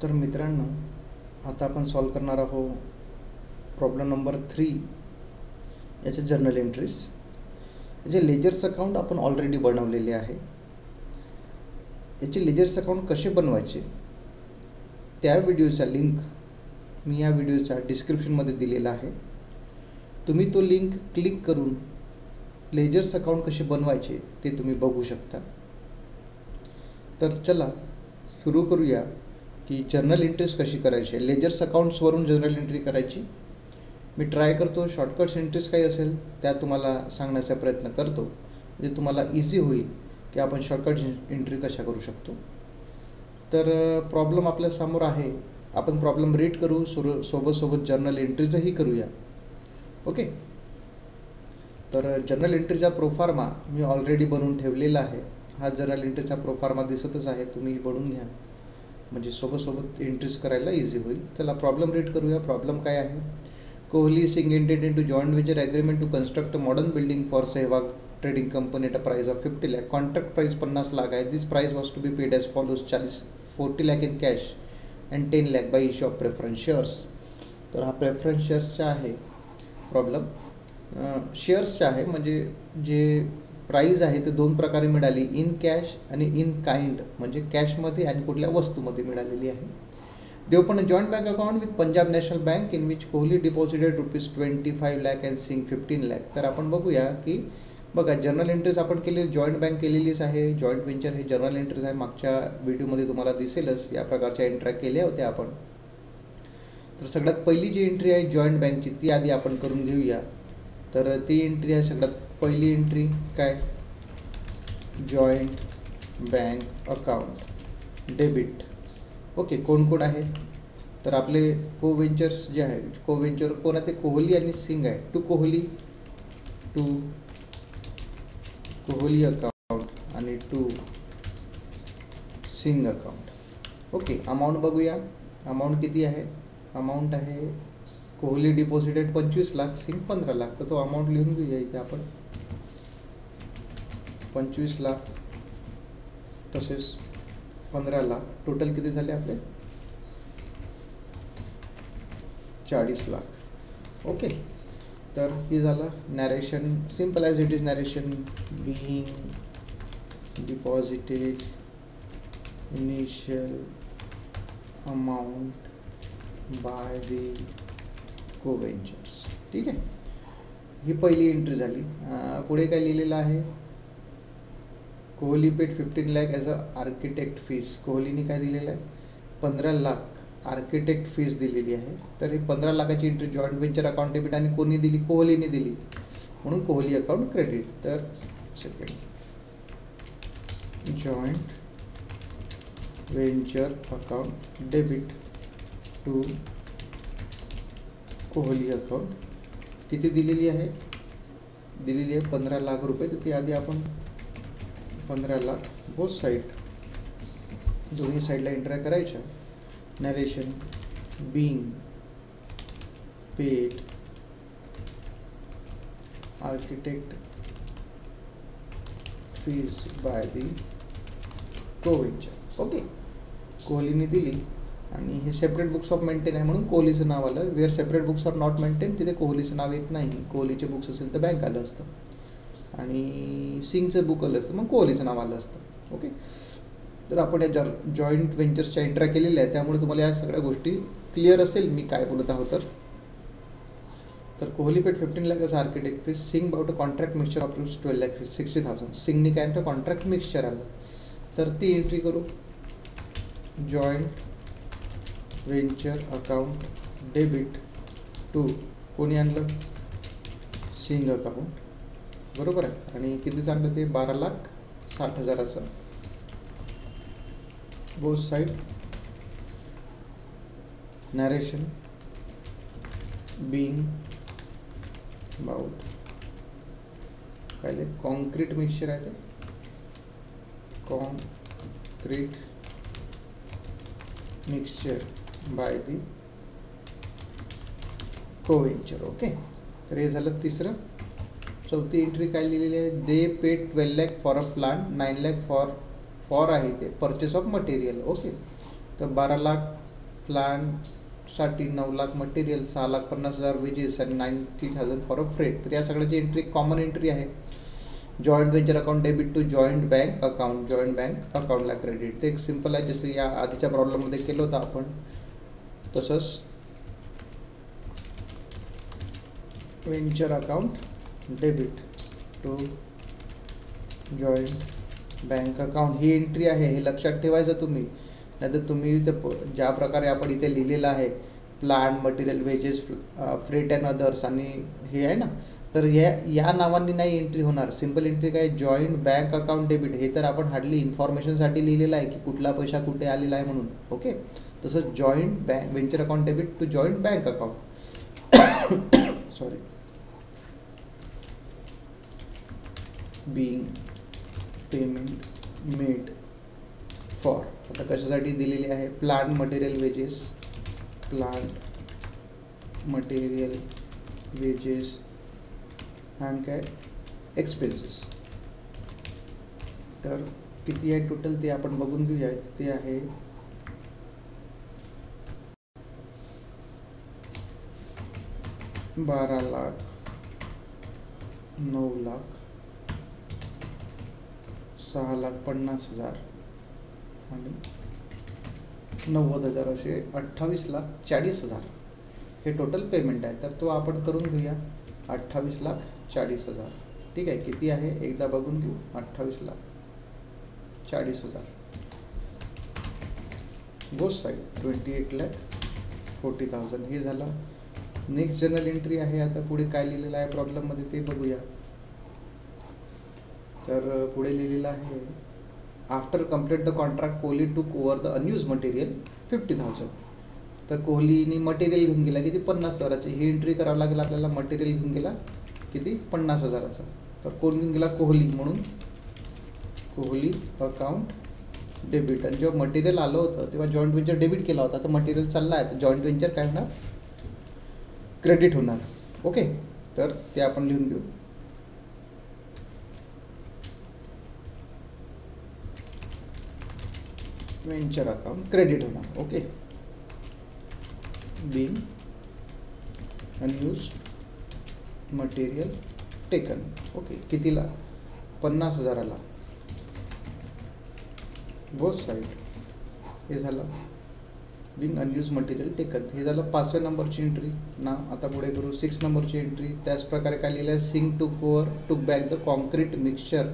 तर मित्रांनो, आता आपण सॉल्व करणार आहोत प्रॉब्लेम नंबर 3 याचे जर्नल एंट्रीज. याचे लेजर्स अकाउंट आपण ऑलरेडी बनवलेले आहे. याचे लेजर्स अकाउंट कसे बनवायचे त्या व्हिडिओचा लिंक मी या व्हिडिओच्या डिस्क्रिप्शनमध्ये दिलेला आहे. तुम्ही तो लिंक क्लिक करून लेजर्स अकाउंट कसे बनवायचे ते तुम्ही बघू शकता. तर चला सुरू करूया की जर्नल एंट्रीज कशी करायची. लेजर्स अकाउंट्सवरून जर्नल एंट्री करायची. मी ट्राय करतो शॉर्टकट्स एंट्रीज काही असेल त्या तुम्हाला सांगण्याचा प्रयत्न करतो, म्हणजे तुम्हाला इझी होईल की आपण शॉर्टकट एंट्री कशा करू शकतो. तर प्रॉब्लेम आपल्यासमोर आहे. आपण प्रॉब्लेम रीड करू, सोबत जर्नल एंट्रीजही करूया. ओके. तर जर्नल एंट्रीचा प्रोफार्मा मी ऑलरेडी बनवून ठेवलेला आहे. हा जर्नल एंट्रीचा प्रोफार्मा दिसतच आहे, तुम्ही बनवून घ्या म्हणजे सोबत एंट्रीज करायला इझी होईल. चला प्रॉब्लेम रीड करूया. प्रॉब्लेम काय आहे? Kohli Singh entered into joint venture agreement to construct a modern building for Sehwag trading company at a price of 50 lakh. Contract price 50 lakh आहे. This price was to be paid as follows 40 lakh in cash and 10 lakh by issue of preference shares. तर हा preference शेअर्सचा आहे problem. शेअर्सचा आहे म्हणजे जे price आहे ते दोन प्रकारे मिळाली, इन कॅश आणि इन काइंड, म्हणजे कॅशमध्ये आणि कुठल्या वस्तूमध्ये मिळालेली आहे. दे open a joint bank account with Punjab national bank in which Kohli deposited ₹25 lakh and sing 15 lakh. तर आपण बघूया की बघा जर्नल एंट्रीज आपण केली, जॉईंट बँक केलेलीच आहे. जॉईंट वेंचर हे जर्नल एंट्रीज आहे. मागच्या व्हिडिओमध्ये तुम्हाला दिसेलच या प्रकारच्या एंट्र्या केल्या होत्या आपण. तर सगळ्यात पहिली जी एंट्री आहे जॉईंट बँकची ती आधी आपण करून घेऊया. तर ती एंट्री आहे सगळ्यात पहिली एंट्री काय? Joint bank account debit. Okay. कोण आहे? तर आपले कोव्हेंचर्स जे आहे, कोव्हेंचर कोण आहे ते कोहली आणि सिंग आहे. टू कोहली अकाउंट आणि to Singh account. Okay. Amount बघूया. अमाऊंट किती आहे? अमाऊंट आहे कोहली डिपॉझिटेड 25 लाख, सिंग 15 लाख. तर तो अमाऊंट लिहून घेऊया इथे आपण. 25 लाख तसेच 15 लाख टोटल किती झाले आपले? 40 लाख. ओके. तर हे झालं narration. Simple as it is narration. Being deposited initial amount by the coventurers. ठीक आहे. ही पहिली एंट्री झाली. पुढे काय लिहिलेलं आहे? Kohli paid 15 lakh as a architect fees. कोहलीने काय दिलेलं आहे? 15 लाख आर्किटेक्ट फीस दिलेली आहे. तर ही 15 लाखाची entry joint venture account debit आणि कोणी दिली? कोहलीने दिली, म्हणून कोहली अकाउंट क्रेडिट. तर second joint venture account debit to Kohli account. किती दिलेली आहे? दिलेली आहे 15 लाख रुपये. तर ती आधी आपण 15 लाख बोथ साईड, दोन्ही साईडला एंट्र्या करायच्या. Narration being paid architect fees by the coventurer. Okay. कोहलीने दिली आणि हे सेपरेट बुक्स ऑफ मेंटेन आहे म्हणून कोहलीचं नाव आलं. Where separate books are not maintain तिथे कोहलीचं नाव येत नाही. कोहलीचे बुक्स असेल तर बँक आलं असतं आणि सिंगचं बुक आलं असतं मग कोहलीचं नाव आलं असतं. ओके. तर आपण या जॉईंट वेंचर्सच्या एंट्र्या केलेल्या आहेत त्यामुळे तुम्हाला या सगळ्या गोष्टी क्लिअर असेल मी काय बोलत आहोत. तर Kohli paid 15 lakh as architect fees. Singh bought a contract mixture of 12 lakh fees 60,000. सिंगने काय एंट्री? कॉन्ट्रॅक्ट मिक्सचर आलं. तर ती एंट्री करू. Joint venture account debit to कोणी आणलं? सिंग अकाउंट. बरोबर आहे. आणि किती आणलं ते? 12,60,000. Both side narration being about काय ते कॉन्क्रीट मिक्सचर आहे. ते concrete mixture by the coventurer. Okay. तर हे झालं तिसरं. चौथी एंट्री काय लिहिलेली आहे? They paid 12 lakh for a plant, 9 lakh for आहे ते परचेस ऑफ मटेरियल. ओके. तर 12 लाख प्लानसाठी 9 लाख मटेरियल, 6,50,000 वेजेस आणि 90,000 फॉर अ फ्रेट. तर या सगळ्याची एंट्री कॉमन एंट्री आहे. Joint venture account debit to joint bank account, joint bank अकाउंटला क्रेडिट. ते एक सिम्पल आहे, जसं या आधीच्या प्रॉब्लेममध्ये केलं होतं आपण तसंच. Venture account debit to joint bank account ही एंट्री आहे, हे लक्षात ठेवायचं तुम्ही. नाहीतर तुम्ही ते ज्या प्रकारे आपण इथे लिहिलेलं आहे plant material wedges freight and others आणि हे आहे ना, तर या नावांनी नाही एंट्री होणार. सिम्पल एंट्री काय, जॉईंट बँक अकाउंट डेबिट. हे तर आपण हार्डली इन्फॉर्मेशनसाठी लिहिलेलं आहे की कुठला पैसा कुठे आलेला आहे म्हणून. ओके, तसंच joint bank venture account debit to joint bank account sorry being payment made for. आता कशासाठी दिलेली आहे, plant material wages, plant material wages आणि काय एक्सपेन्सेस. तर किती आहे टोटल ते आपण बघून घेऊया. ते आहे 12 लाख, 9 लाख, 6,50,000 आणि 90,000 असे 28,40,000 हे टोटल पेमेंट आहे. तर तो आपण करून घेऊया 28,40,000. ठीक आहे, किती आहे एकदा बघून घेऊ. 28,40,000 बोथ साईड 28,40,000 हे झालं. नेक्स्ट जनरल एंट्री आहे. आता पुढे काय लिहिलेलं आहे प्रॉब्लेममध्ये ते बघूया. तर पुढे लिहिलेलं आहे after complete the contract Kohli टूक ओव्हर द अनयूज मटेरियल 50,000. तर कोहलीने मटेरियल घेऊन गेला किती 50,000ची. ही एंट्री करावं लागेल आपल्याला. मटेरियल घेऊन गेला किती 50,000चा. तर कोण घेऊन गेला, कोहली, म्हणून कोहली अकाउंट डेबिट. आणि जेव्हा मटेरियल आलं होतं तेव्हा जॉईंट वेंचर डेबिट केला होता. तर मटेरियल चालला आहे तर जॉईंट वेंचर काय होणार, क्रेडिट होणार. ओके, तर ते आपण लिहून घेऊ. वेंचर अकाउंट क्रेडिट होणार. Okay, being unused material taken. Okay, कितीला 50,000ला बोथ साईड. हे झालं बीइंग अनयूज्ड मटेरियल टेकन. हे झालं 5व्या नंबरची एंट्री ना. आता पुढे करू 6 नंबरची एंट्री. त्याच प्रकारे काय लिहिलं आहे, Singh took back the concrete mixture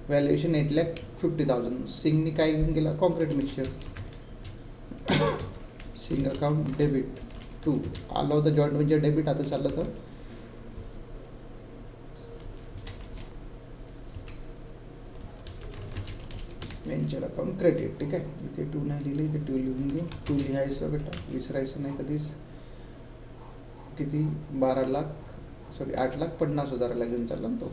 valuation 8,50,000. सिंगनी काय घेऊन गेला, concrete mixture. Singh account debit to आलं होतं जॉईंट वेंचर डेबिट. आता चाललं तर वेंचर अकाउंट क्रेडिट. ठीक आहे, इथे 2 नाही लिहिले, इथे 2 लिहून घेऊ. 2 लिहायचं बेटा, विसरायचं नाही कधीच. किती 8,50,000ला घेऊन चालला ना तो.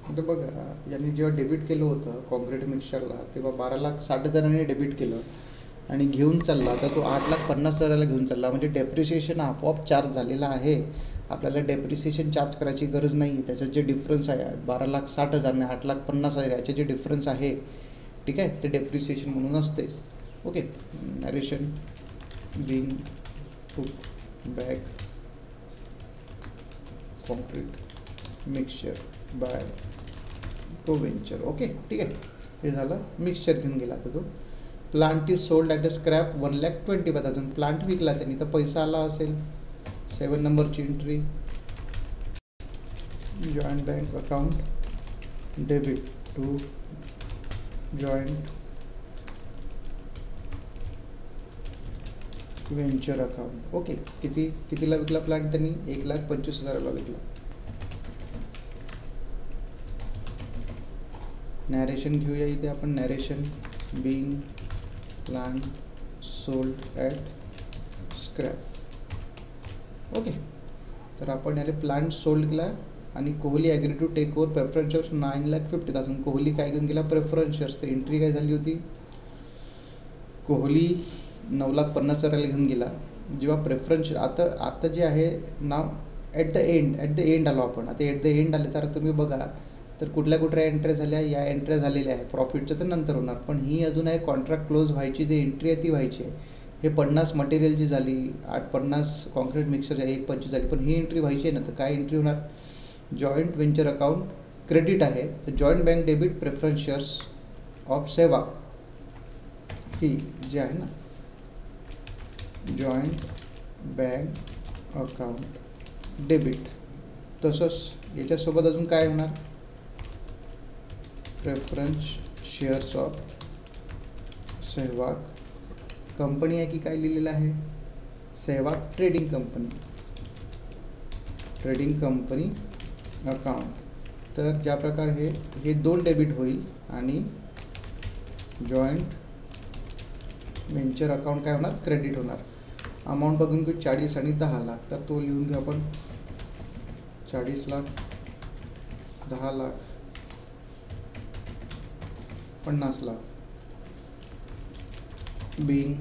आता बघा, यांनी जेव्हा डेबिट केलं होतं कॉन्क्रीट मिक्सचरला तेव्हा 12,60,000 डेबिट केलं आणि घेऊन चालला. तर तो 8,50,000ला घेऊन चालला. म्हणजे डेप्रिसिएशन आपोआप चार्ज झालेला आहे. आपल्याला डेप्रिसिएशन चार्ज करायची गरज नाही. त्याच्यात जे डिफरन्स आहे 12,60,000 आणि 8,50,000 याचे जे डिफरन्स आहे, ठीक आहे, ते डेप्रिसिएशन म्हणून असते. Okay, narration being took back concrete mixture by coventurer. Okay, ठीक आहे, हे झालं. मिक्सचर घेऊन गेला आता तो. Plant is sold at a scrap 1,20,000. Plant विकला त्यांनी तर पैसा आला असेल. 7 नंबरची एंट्री joint bank account debit to joint venture account. Okay, कितीला विकला प्लांट त्यांनी, 1,25,000ला विकला. नॅरेशन घेऊया इथे आपण. Narration being plant sold at scrap. Okay, तर आपण याला प्लांट सोल्ड केला आणि Kohli agree to take over preference shares 9,50,000. Kohli काय घेऊन गेला, प्रेफरन्स शेअर्स. तर एंट्री काय झाली होती, कोहली 9,50,000ला घेऊन गेला. जेव्हा प्रेफरन्स आता जे आहे नाव ॲट द एंड आलो आपण. आता ॲट द एंड आले तर तुम्ही बघा तर कुठल्या कुठल्या एंट्र्या झाल्या, या एंट्र्या झालेल्या आहे. प्रॉफिटचं तर नंतर होणार, पण ही अजून आहे कॉन्ट्रॅक्ट क्लोज व्हायची जी एंट्री आहे ती व्हायची आहे. हे 50 मटेरियलची झाली, 50 कॉन्क्रीट मिक्सर 1.25 झाली, पण ही एंट्री व्हायची आहे ना. तर काय एंट्री होणार, जॉईंट व्हेंचर अकाउंट क्रेडिट आहे, तर joint bank debit preference shares of सेवा ही जी आहे ना, जॉईंट बँक अकाउंट डेबिट. तसंच याच्यासोबत अजून काय होणार, preference shares of Sehwag company आहे की काय लिहिलेलं आहे, सहवाग ट्रेडिंग कंपनी अकाउंट. तर ज्या प्रकारे हे 2 डेबिट होईल आणि जॉईंट व्हेंचर अकाउंट काय होणार, क्रेडिट होणार. अमाऊंट बघून घेऊ 40 आणि 10 लाख, तर तो लिहून घेऊ आपण 40 lakh, 10 lakh, 50 lakh. being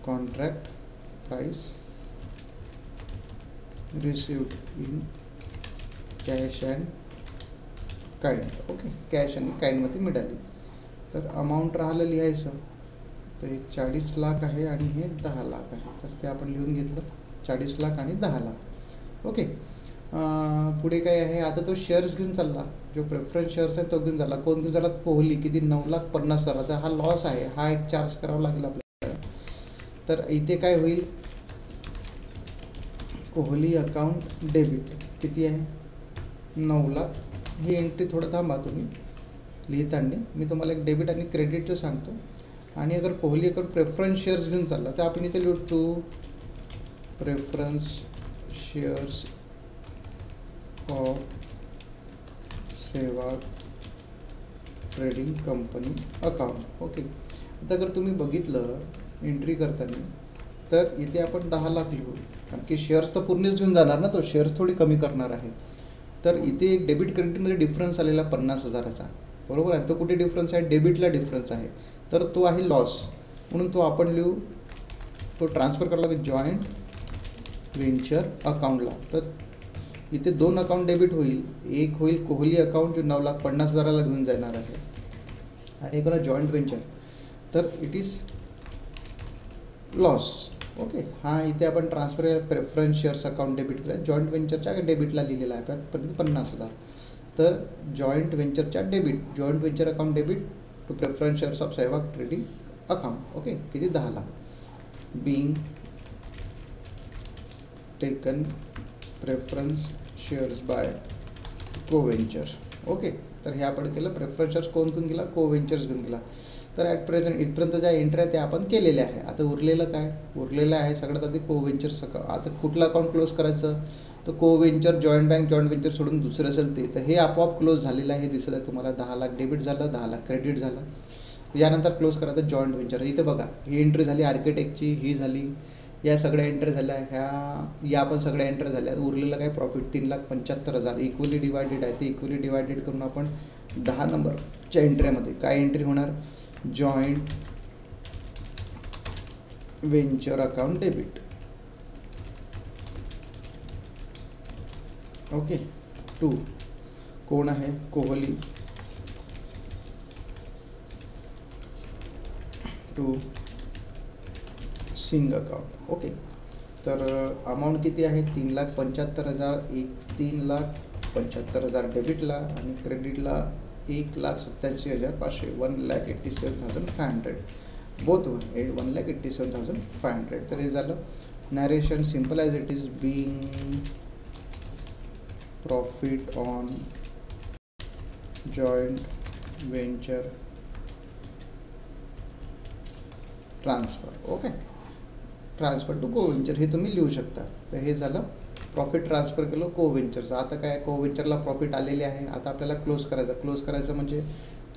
contract price received in cash and kind. Okay, cash आणि काइंडमध्ये मिळाली. तर अमाऊंट राहिलं लिहायचं, तर हे 40 लाख आहे आणि हे 10 लाख आहे, तर ते आपण लिहून घेतलं 40 लाख आणि 10 लाख. ओके, पुढे काय आहे, आता तो शेअर्स घेऊन चालला, जो प्रेफरन्स शेअर्स आहे तो घेऊन चालला. कोण घेऊन चालला, कोहली. किती, 9,50,000. तर हा लॉस आहे, हा एक चार्ज करावा लागेल आपल्याला. तर इथे काय होईल, कोहली अकाउंट डेबिट किती आहे, 9 लाख. ही एंट्री थोडं थांबा तुम्ही लिहिताना, मी तुम्हाला एक डेबिट आणि क्रेडिटचं सांगतो. आणि अगर कोहली अकाउंट प्रेफरन्स शेअर्स घेऊन चालला, तर आपण इथे लिहू preference shares of Sehwag trading company account. Okay, आता अगर तुम्ही बघितलं एंट्री करताना, तर इथे आपण 10 लाख लिहू, कारण की शेअर्स तर पूर्णच घेऊन जाणार ना, तो शेअर्स थोडी कमी करणार आहे. तर इथे डेबिट क्रेडिटमध्ये डिफरन्स आलेला 50,000चा, बरोबर आहे. तो कुठे डिफरन्स आहे, डेबिटला डिफरन्स आहे, तर तो आहे लॉस. म्हणून तो आपण लिहू, तो ट्रान्सफर करायला लागेल जॉईंट व्हेंचर अकाउंटला. तर इथे 2 अकाउंट डेबिट होईल, एक होईल कोहली अकाउंट जो 9,50,000ला घेऊन जाणार आहे, आणि एक होणार जॉईंट व्हेंचर. तर इट इज लॉस. ओके, हा इथे आपण transfer preference shares account debit केला, जॉईंट व्हेंचरच्या डेबिटला लिहिलेला आहे, पण 50,000. तर जॉईंट व्हेंचरच्या debit, joint venture account debit to preference shares of Sehwag trading account. Okay, किती, 10 lakh. Being taken preference shares by co venture. Okay, तर हे आपण केलं. प्रेफरन्स शेअर्स कोण घेऊन गेला, को व्हेंचर्स घेऊन गेला. तर ॲट प्रेझेंट इथपर्यंत ज्या एंट्र्या त्या आपण केलेल्या आहे. आता उरलेलं काय, उरलेलं आहे सगळ्यात आधी को व्हेंचर्स अकाउंट. आता कुठलं अकाउंट क्लोज करायचं, तर को venture joint bank, joint venture सोडून दुसरं असेल ते. तर हे आपोआप क्लोज झालेलं आहे, हे दिसत आहे तुम्हाला. 10 लाख डेबिट झालं, 10 लाख क्रेडिट झालं. यानंतर क्लोज करायचं जॉईंट व्हेंचर. इथे बघा, ही एंट्री झाली आर्किटेक्टची, ही झाली, या सगळ्या एंट्री झाल्या, या पण सगळ्या एंट्री झाल्या. उरलेलं काय, प्रॉफिट 3,75,000 इक्वली डिवायडेड आहे. ते इक्वली डिवायडेड करून आपण 10 नंबरच्या एंट्रीमध्ये काय एंट्री होणार, joint venture account debit. Okay, 2 कोण आहे, कोहली. 2 सिंग अकाउंट. ओके, तर अमाऊंट किती आहे, 3,75,000. 3,75,000 डेबिटला आणि क्रेडिटला 1,87,500, 1,87,500. बोथ 1,87,500. तर हे झालं narration. Simple as it is, being profit on joint venture transfer. Okay, transfer to co venture हे तुम्ही लिहू शकता. तर हे झालं प्रॉफिट ट्रान्सफर केलं को व्हेंचरचं. आता काय, को व्हेंचरला प्रॉफिट आलेले आहे. आता आपल्याला क्लोज करायचं. क्लोज करायचं म्हणजे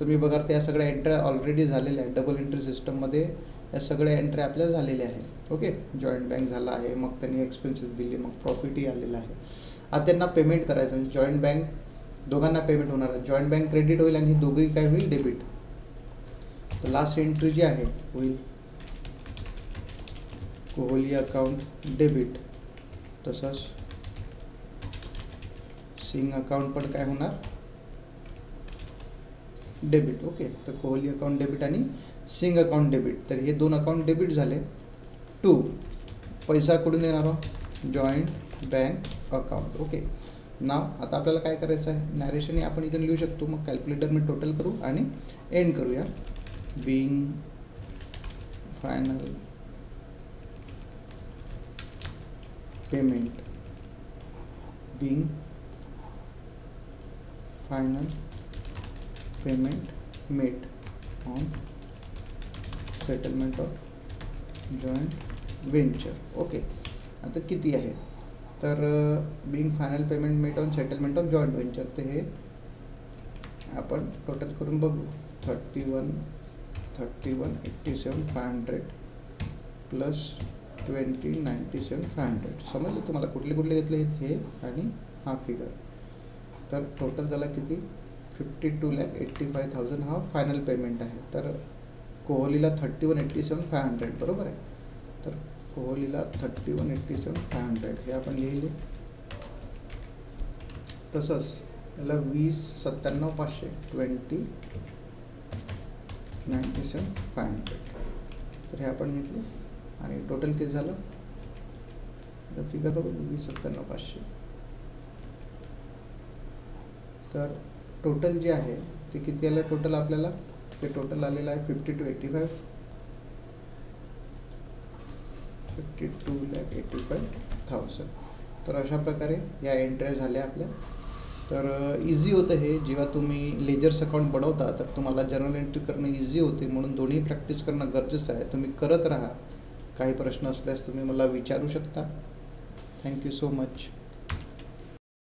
तुम्ही बघा, त्या सगळ्या एंट्र्या ऑलरेडी झालेल्या आहेत. डबल एंट्री सिस्टममध्ये या सगळ्या एंट्र्या आपल्या झालेल्या आहेत. ओके, जॉईंट बँक झाला आहे, मग त्यांनी एक्सपेन्सेस दिले, मग प्रॉफिटही आलेलं आहे. आता त्यांना पेमेंट करायचं, म्हणजे जॉईंट बँक दोघांना पेमेंट होणार आहे. जॉईंट बँक क्रेडिट होईल आणि दोघंही काय होईल, डेबिट. तर लास्ट एंट्री जी आहे होईल कोहली अकाउंट डेबिट, तसंच सिंग अकाउंट पण काय होणार, डेबिट. ओके, तर कोहली अकाउंट डेबिट आणि सिंग अकाउंट डेबिट. तर हे दोन अकाउंट डेबिट झाले. 2, पैसा कुठून येणार, जॉईंट बँक अकाउंट. ओके, नाव आता आपल्याला काय करायचं आहे, नॅरेशन आपण इथून लिहू शकतो. मग कॅल्क्युलेटर मी टोटल करू आणि एंड करूया. Being final payment, being final payment made on settlement of joint venture. Okay, आता किती आहे, तर being final payment made on settlement of joint venture. तर हे आपण टोटल करून बघू. 31,87,500 प्लस 20,97,500. समजलं तुम्हाला कुठले कुठले घेतले हे आणि हा फिगर. तर टोटल झाला किती, 52,85,000 हा फायनल पेमेंट आहे. तर कोहलीला 31,87,500 बरोबर आहे. तर कोहलीला 31,87,500 हे आपण लिहिले. तसंच याला 20,97,500 20,97,500 तर हे आपण घेतले आणि टोटल किती झालं, तर फिगर बघू 20,97,500. तर टोटल जे आहे ते किती आलं टोटल आपल्याला, ते टोटल आलेलं आहे 52,85,000. तर अशा प्रकारे या एंट्र्या झाल्या आपल्या. तर इझी होतं हे. जेव्हा तुम्ही लेजर्स अकाउंट बनवता तर तुम्हाला जर्नल एंट्री करणं इझी होते, म्हणून दोन्ही प्रॅक्टिस करणं गरजेचं आहे. तुम्ही करत राहा. काही प्रश्न असल्यास तुम्ही मला विचारू शकता. Thank you so much.